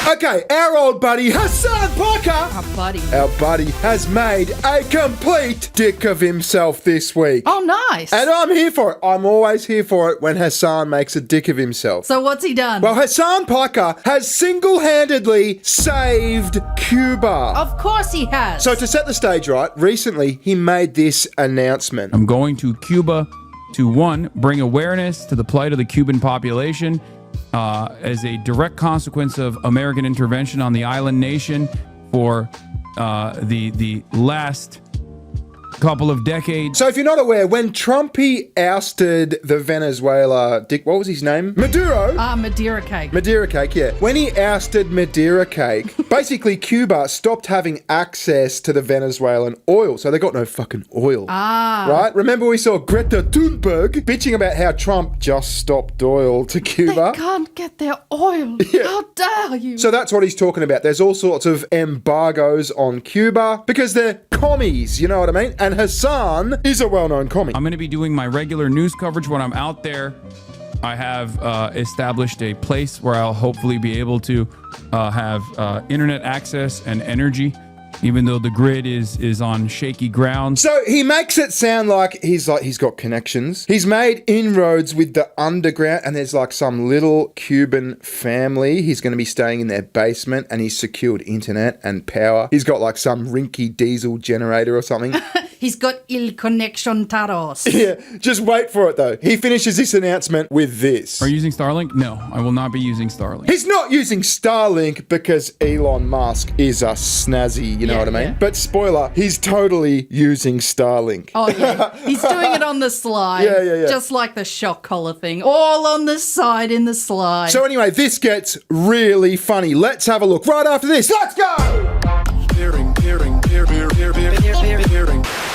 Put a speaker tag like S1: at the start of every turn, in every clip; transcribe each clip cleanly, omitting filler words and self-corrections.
S1: Okay, our old buddy Hasan Piker. Our buddy has made a complete dick of himself this week.
S2: Oh, nice.
S1: And I'm here for it. I'm always here for it when Hasan makes a dick of himself.
S2: So what's he done?
S1: Well, Hasan Piker has single-handedly saved Cuba.
S2: Of course he has.
S1: So to set the stage right, recently he made this announcement.
S3: I'm going to Cuba to, one, bring awareness to the plight of the Cuban population as a direct consequence of American intervention on the island nation for the last couple of decades.
S1: So if you're not aware, when Trumpy ousted the Venezuela what was his name? Maduro.
S2: Madeira cake.
S1: Madeira cake, yeah. When he ousted Madeira cake, basically Cuba stopped having access to the Venezuelan oil. So they got no fucking oil. Right? Remember we saw Greta Thunberg bitching about how Trump just stopped oil to Cuba?
S2: They can't get their oil.
S1: Yeah.
S2: How dare you?
S1: So that's what he's talking about. There's all sorts of embargoes on Cuba because they're commies, you know what I mean? And Hasan is a well-known commie.
S3: I'm going to be doing my regular news coverage when I'm out there. I have established a place where I'll hopefully be able to have internet access and energy, even though the grid is on shaky ground.
S1: So he makes it sound like he's got connections. He's made inroads with the underground, and there's like some little Cuban family. He's going to be staying in their basement, and he's secured internet and power. He's got like some rinky diesel generator or something.
S2: He's got il conectados.
S1: Yeah, just wait for it though. He finishes this announcement with this.
S3: Are you using Starlink? No, I will not be using Starlink.
S1: He's not using Starlink because Elon Musk is a snazzy, you know what I mean?
S2: Yeah.
S1: But spoiler, he's totally using Starlink.
S2: Oh, yeah. He's doing it on the slide.
S1: Yeah.
S2: Just like the shock collar thing. All on the side in the slide.
S1: So anyway, this gets really funny. Let's have a look right after this. Let's go!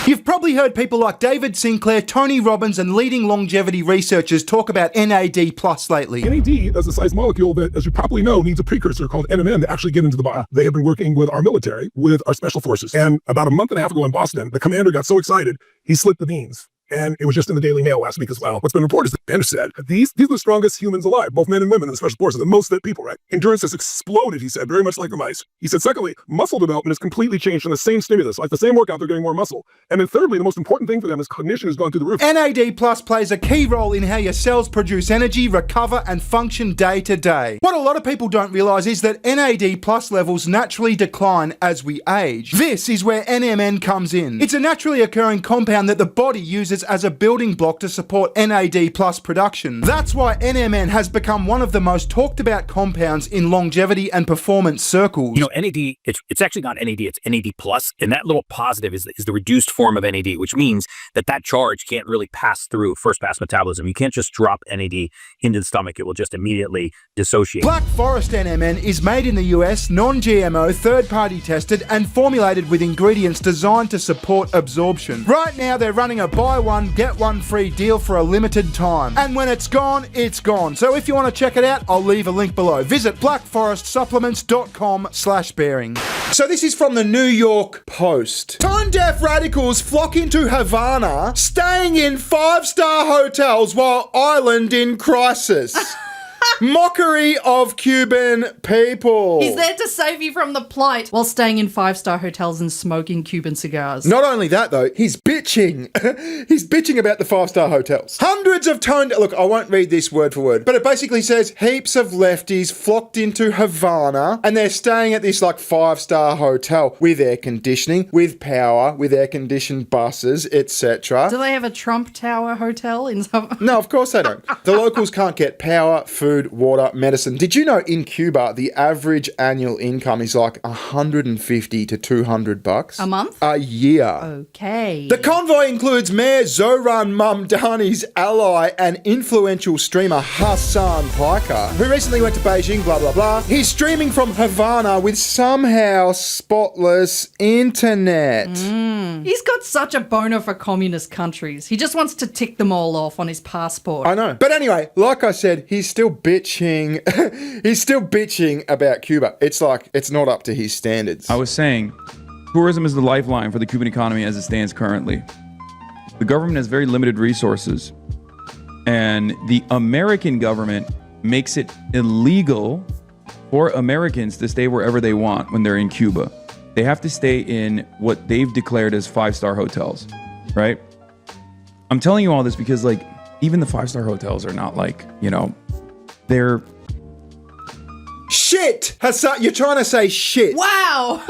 S1: You've probably heard people like David Sinclair, Tony Robbins, and leading longevity researchers talk about NAD+ lately.
S4: NAD is a size molecule that, as you probably know, needs a precursor called NMN to actually get into the body. They have been working with our military, with our special forces. And about a month and a half ago in Boston, the commander got so excited, he slit the beans. And it was just in the Daily Mail last week as well. What's been reported is that the commander said, these are the strongest humans alive, both men and women in the special forces, the most fit people, right? Endurance has exploded, he said, very much like the mice. He said, secondly, muscle development has completely changed from the same stimulus. Like the same workout, they're getting more muscle. And then thirdly, the most important thing for them is cognition has gone through the roof.
S1: NAD+ plays a key role in how your cells produce energy, recover, and function day to day. What a lot of people don't realize is that NAD+ levels naturally decline as we age. This is where NMN comes in. It's a naturally occurring compound that the body uses as a building block to support NAD+ production. That's why NMN has become one of the most talked about compounds in longevity and performance circles.
S5: You know, NAD, it's actually not NAD, it's NAD+, and that little positive is the reduced form of NAD, which means that charge can't really pass through first-pass metabolism. You can't just drop NAD into the stomach. It will just immediately dissociate.
S1: Black Forest NMN is made in the US, non-GMO, third-party tested, and formulated with ingredients designed to support absorption. Right now, they're running a buy one, get one free deal for a limited time. And when it's gone, it's gone. So if you want to check it out, I'll leave a link below. Visit blackforestsupplements.com/bearing. So this is from the New York Post. Tone-deaf radicals flock into Havana, staying in 5-star hotels while island in crisis. Mockery of Cuban people.
S2: He's there to save you from the plight while staying in 5-star hotels and smoking Cuban cigars.
S1: Not only that, though, he's bitching. He's bitching about the 5-star hotels. Hundreds of look, I won't read this word for word, but it basically says heaps of lefties flocked into Havana and they're staying at this like 5-star hotel with air conditioning, with power, with air-conditioned buses, etc.
S2: Do they have a Trump Tower hotel in some...
S1: No, of course they don't. The locals can't get power, food, water, medicine. Did you know in Cuba, the average annual income is like $150 to $200
S2: a month?
S1: A year.
S2: Okay.
S1: The convoy includes Mayor Zohran Mamdani's ally and influential streamer Hasan Piker, who recently went to Beijing, blah, blah, blah. He's streaming from Havana with somehow spotless internet.
S2: He's got such a boner for communist countries. He just wants to tick them all off on his passport.
S1: I know. But anyway, like I said, he's still bitching. He's still bitching about Cuba. It's like, it's not up to his standards.
S3: I was saying, tourism is the lifeline for the Cuban economy as it stands currently. The government has very limited resources, and the American government makes it illegal for Americans to stay wherever they want when they're in Cuba, they have to stay in what they've declared as 5-star hotels, right? I'm telling you all this because, like, even the 5-star hotels are not like, you know, they're...
S1: Shit! Hasan, you're trying to say shit.
S2: Wow.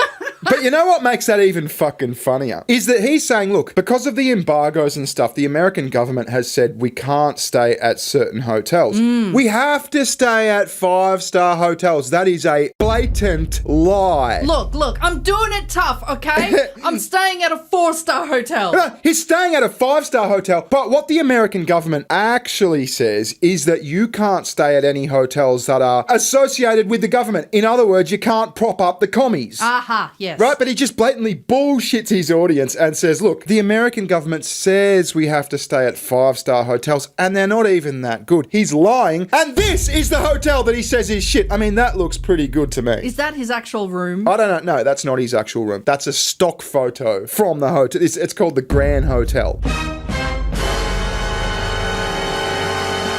S1: But you know what makes that even fucking funnier? Is that he's saying, look, because of the embargoes and stuff, the American government has said we can't stay at certain hotels. We have to stay at 5-star hotels. That is a blatant lie.
S2: Look, I'm doing it tough, okay? I'm staying at a 4-star hotel.
S1: No, he's staying at a 5-star hotel, but what the American government actually says is that you can't stay at any hotels that are associated with the government. In other words, you can't prop up the commies.
S2: Aha, yes.
S1: Right, but he just blatantly bullshits his audience and says, look, the American government says we have to stay at 5-star hotels, and they're not even that good. He's lying, and this is the hotel that he says is shit. I mean, that looks pretty good to me.
S2: Is that his actual room?
S1: I don't know. No, that's not his actual room. That's a stock photo from the hotel. It's called the Grand Hotel.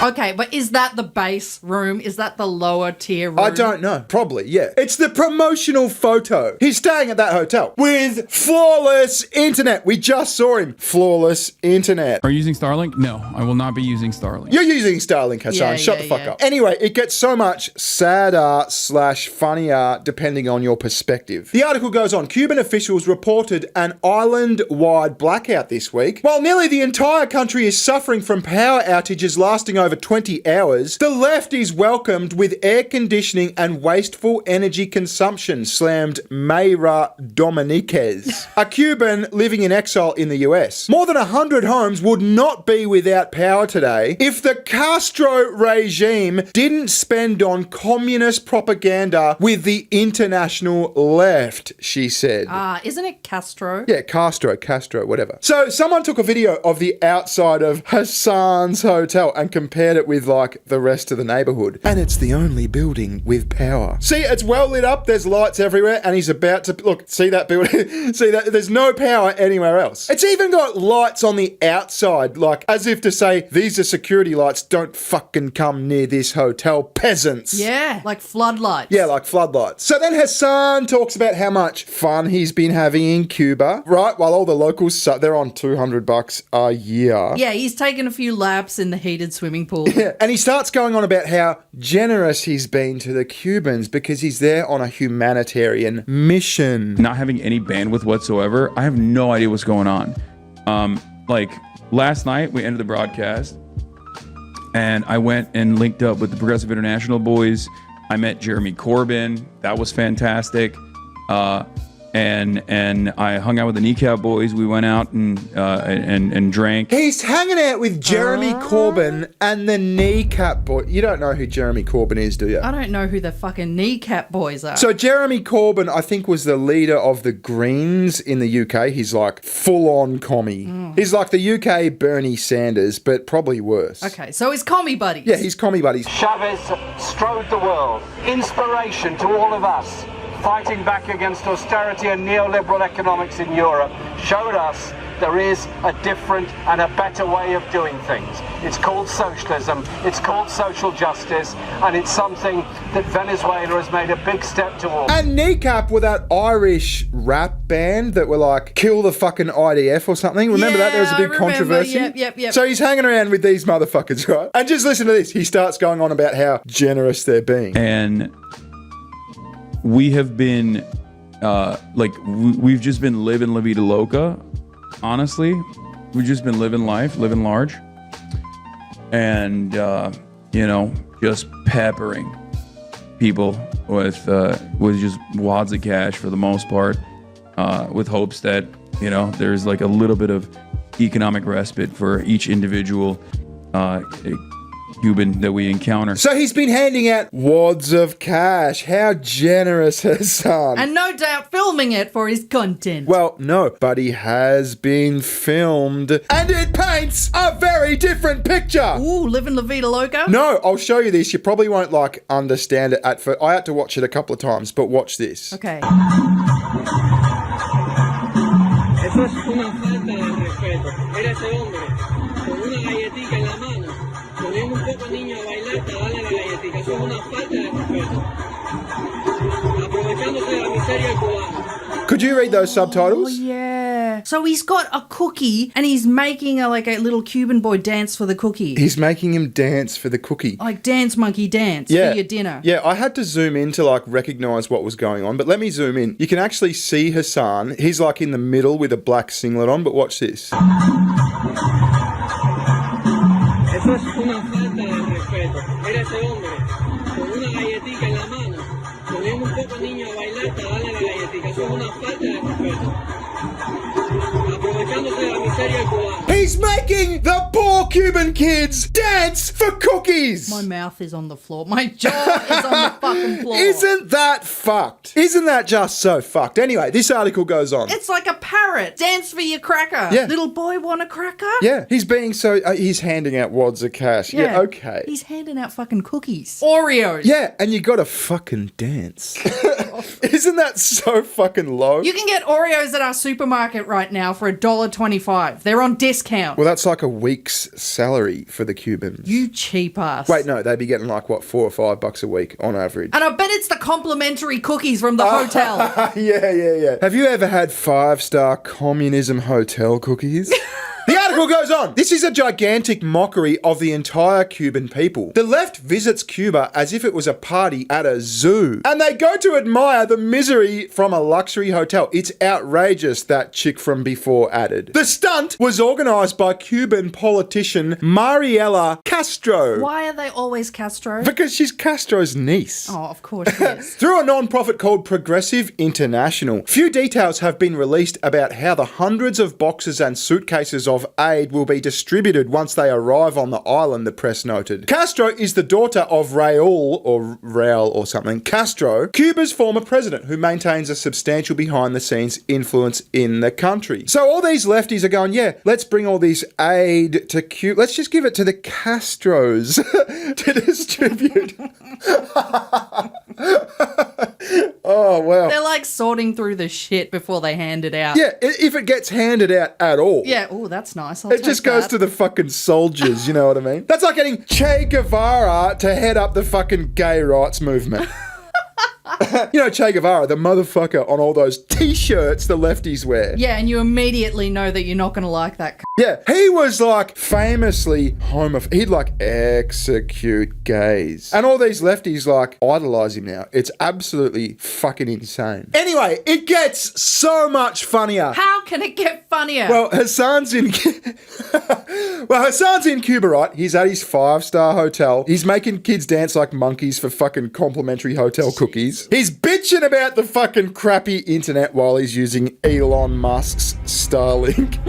S2: Okay, but is that the base room? Is that the lower tier room?
S1: I don't know. Probably, yeah. It's the promotional photo. He's staying at that hotel with flawless internet. We just saw him. Flawless internet.
S3: Are you using Starlink? No, I will not be using Starlink.
S1: You're using Starlink, Hasan. Shut the fuck up. Anyway, it gets so much sadder/funnier depending on your perspective. The article goes on. Cuban officials reported an island-wide blackout this week. While nearly the entire country is suffering from power outages lasting over 20 hours, the left is welcomed with air conditioning and wasteful energy consumption, slammed Mayra Dominiquez, a Cuban living in exile in the US. More than 100 homes would not be without power today if the Castro regime didn't spend on communist propaganda with the international left, she said.
S2: Isn't it Castro?
S1: Yeah, Castro, whatever. So someone took a video of the outside of Hasan's hotel and compared it with like the rest of the neighborhood. And it's the only building with power. See, it's well lit up. There's lights everywhere and he's about to, look, see that building? See that? There's no power anywhere else. It's even got lights on the outside, like as if to say, these are security lights. Don't fucking come near this hotel, peasants.
S2: Yeah, like floodlights.
S1: Yeah, like floodlights. So then Hasan talks about how much fun he's been having in Cuba, right? While all the locals, they're on $200 a year.
S2: Yeah, he's taken a few laps in the heated swimming pool.
S1: Yeah, and he starts going on about how generous he's been to the Cubans because he's there on a humanitarian mission.
S3: Not having any bandwidth whatsoever, I have no idea what's going on. Like last night, we ended the broadcast, and I went and linked up with the Progressive International boys. I met Jeremy Corbyn. That was fantastic. And I hung out with the Kneecap boys. We went out and drank.
S1: He's hanging out with Jeremy Corbyn and the Kneecap boy. You don't know who Jeremy Corbyn is, do you?
S2: I don't know who the fucking Kneecap boys are.
S1: So Jeremy Corbyn, I think, was the leader of the Greens in the UK. He's like full-on commie. He's like the UK Bernie Sanders, but probably worse.
S2: Okay, so he's commie buddies.
S1: Yeah, he's commie buddies.
S6: Chavez strode the world. Inspiration to all of us. Fighting back against austerity and neoliberal economics in Europe showed us there is a different and a better way of doing things. It's called socialism, it's called social justice, and it's something that Venezuela has made a big step towards.
S1: And Kneecap were that Irish rap band that were like, kill the fucking IDF or something. Remember that? There was a big controversy.
S2: Yep.
S1: So he's hanging around with these motherfuckers, right? And just listen to this. He starts going on about how generous they're being.
S3: And we have been, we've just been living La Vida Loca, honestly. We've just been living life, living large. And, just peppering people with just wads of cash for the most part, with hopes that, there's like a little bit of economic respite for each individual Cuban that we encounter.
S1: So he's been handing out wads of cash. How generous, Hasan.
S2: And no doubt filming it for his content.
S1: Well, no, but he has been filmed. And it paints a very different picture.
S2: Ooh, living La Vida Loca?
S1: No, I'll show you this. You probably won't, understand it at first. I had to watch it a couple of times, but watch this.
S2: Okay.
S7: Eso es una falta de respeto. Era ese hombre con una galletita en la mano, poniendo un poco niño a bailar para darle la galletita. Eso es una falta de respeto. aprovechándose de la miseria del cubano.
S1: Could you read those
S2: Oh,
S1: subtitles?
S2: yeah. So he's got a cookie and he's making a little Cuban boy dance for the cookie.
S1: He's making him dance for the cookie.
S2: Like dance monkey dance for your dinner.
S1: Yeah, I had to zoom in to like recognize what was going on, but let me zoom in. You can actually see Hasan. He's like in the middle with a black singlet on, but watch this.
S7: Eso es una falta de respeto. Era ese hombre con una galletita en la mano, poniendo un poco niño a bailar para darle la galletita. Eso es una falta de respeto. Aprovechándose de la miseria del cubano.
S1: He's making the poor Cuban kids dance for cookies!
S2: My mouth is on the floor. My jaw is on the fucking floor.
S1: Isn't that fucked? Isn't that just so fucked? Anyway, this article goes on.
S2: It's like a parrot. Dance for your cracker.
S1: Yeah.
S2: Little boy want a cracker?
S1: Yeah, he's being so... he's handing out wads of cash. Yeah, okay.
S2: He's handing out fucking cookies. Oreos.
S1: Yeah, and you gotta fucking dance. Isn't that so fucking low?
S2: You can get Oreos at our supermarket right now for $1.25. They're on discount.
S1: Well, that's like a week's salary for the Cubans.
S2: You cheap ass.
S1: Wait, no, they'd be getting like, what, $4 or $5 a week on average.
S2: And I bet it's the complimentary cookies from the hotel.
S1: Yeah. Have you ever had 5-star communism hotel cookies? The article goes on. This is a gigantic mockery of the entire Cuban people. The left visits Cuba as if it was a party at a zoo. And they go to admire the misery from a luxury hotel. It's outrageous, that chick from before added. The stunt was organised by Cuban politician Mariela Castro.
S2: Why are they always Castro?
S1: Because she's Castro's niece.
S2: Oh, of course she is.
S1: Through a non-profit called Progressive International. Few details have been released about how the hundreds of boxes and suitcases of aid will be distributed once they arrive on the island, the press noted. Castro is the daughter of Raul or something Castro, Cuba's former president, who maintains a substantial behind-the-scenes influence in the country. So all these lefties are going, yeah, let's bring all this aid to Cuba. Let's just give it to the Castros to distribute. Oh, wow.
S2: They're like sorting through the shit before they hand it out.
S1: Yeah, if it gets handed out at all.
S2: Yeah, oh, that's nice.
S1: It just goes to the fucking soldiers, you know what I mean? That's like getting Che Guevara to head up the fucking gay rights movement. You know Che Guevara, the motherfucker on all those t-shirts the lefties wear.
S2: Yeah, and you immediately know that you're not going to like that.
S1: Yeah, he was like famously homophobic. He'd like execute gays. And all these lefties like idolize him now. It's absolutely fucking insane. Anyway, it gets so much funnier.
S2: How can it get funnier?
S1: Well, Hasan's in Cuba, right? He's at his 5-star hotel. He's making kids dance like monkeys for fucking complimentary hotel cookies. He's bitching about the fucking crappy internet while he's using Elon Musk's Starlink.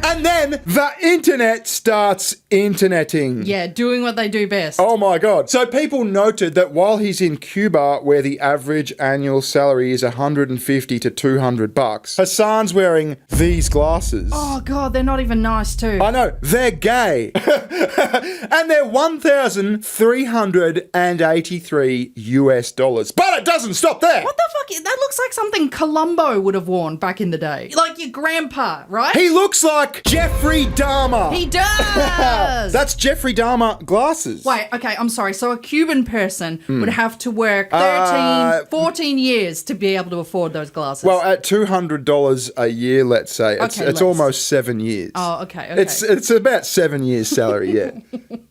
S1: And then the internet starts interneting.
S2: Yeah, doing what they do best.
S1: Oh my God. So people noted that while he's in Cuba, where the average annual salary is $150 to $200, Hasan's wearing these glasses.
S2: Oh God, they're not even nice too.
S1: I know, they're gay. And they're $1,383 US. But it doesn't stop there.
S2: What the fuck? That looks like something Columbo would have worn back in the day. Like your grandpa, right?
S1: He looks like Jeffrey Dahmer.
S2: He does.
S1: That's Jeffrey Dahmer glasses.
S2: Wait, okay, I'm sorry. So a Cuban person would have to work 14 years to be able to afford those glasses.
S1: Well, at $200 a year, let's say, it's
S2: less.
S1: almost 7 years.
S2: Oh, okay.
S1: It's about 7 years' salary, yeah.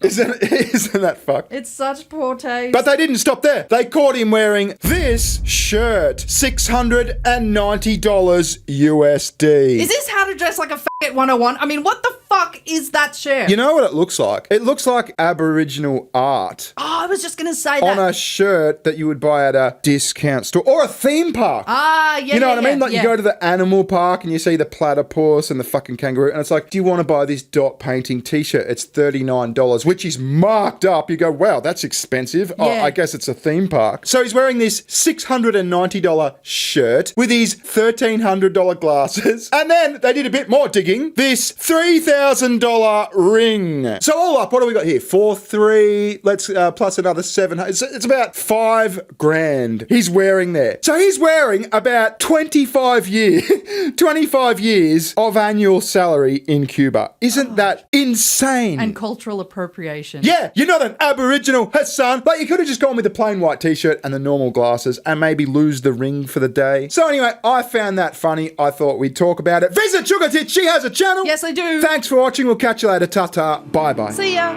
S1: Isn't that fucked?
S2: It's such poor taste.
S1: But they didn't stop there. They caught him wearing this shirt, $690 USD.
S2: Is this how to dress like a faggot 101? I mean, what the fuck is that shirt?
S1: You know what it looks like? It looks like Aboriginal art.
S2: Oh, I was just going to say that.
S1: On a shirt that you would buy at a discount store or a theme park.
S2: Ah, yeah,
S1: You know
S2: yeah,
S1: what I mean? Like you go to the animal park and you see the platypus and the fucking kangaroo and it's like, do you want to buy this dot painting t-shirt? It's $39, which is marked up. You go, wow, that's expensive. Oh,
S2: Yeah.
S1: I guess it's a theme park. So he's wearing this $690 shirt with his $1,300 glasses. And then they did a bit more digging. This $3,000 $2,000 ring. So all up, what do we got here? 4,300, let's plus another 700. It's about $5,000 he's wearing there. So he's wearing about 25 years of annual salary in Cuba. Isn't that insane?
S2: And cultural appropriation.
S1: Yeah, you're not an Aboriginal, Hasan. Like, you could have just gone with the plain white t-shirt and the normal glasses and maybe lose the ring for the day. So anyway, I found that funny. I thought we'd talk about it. Visit SugarTits. She has a channel.
S2: Yes, I do.
S1: Thanks for watching. We'll catch you later. Ta-ta. Bye-bye.
S2: See ya.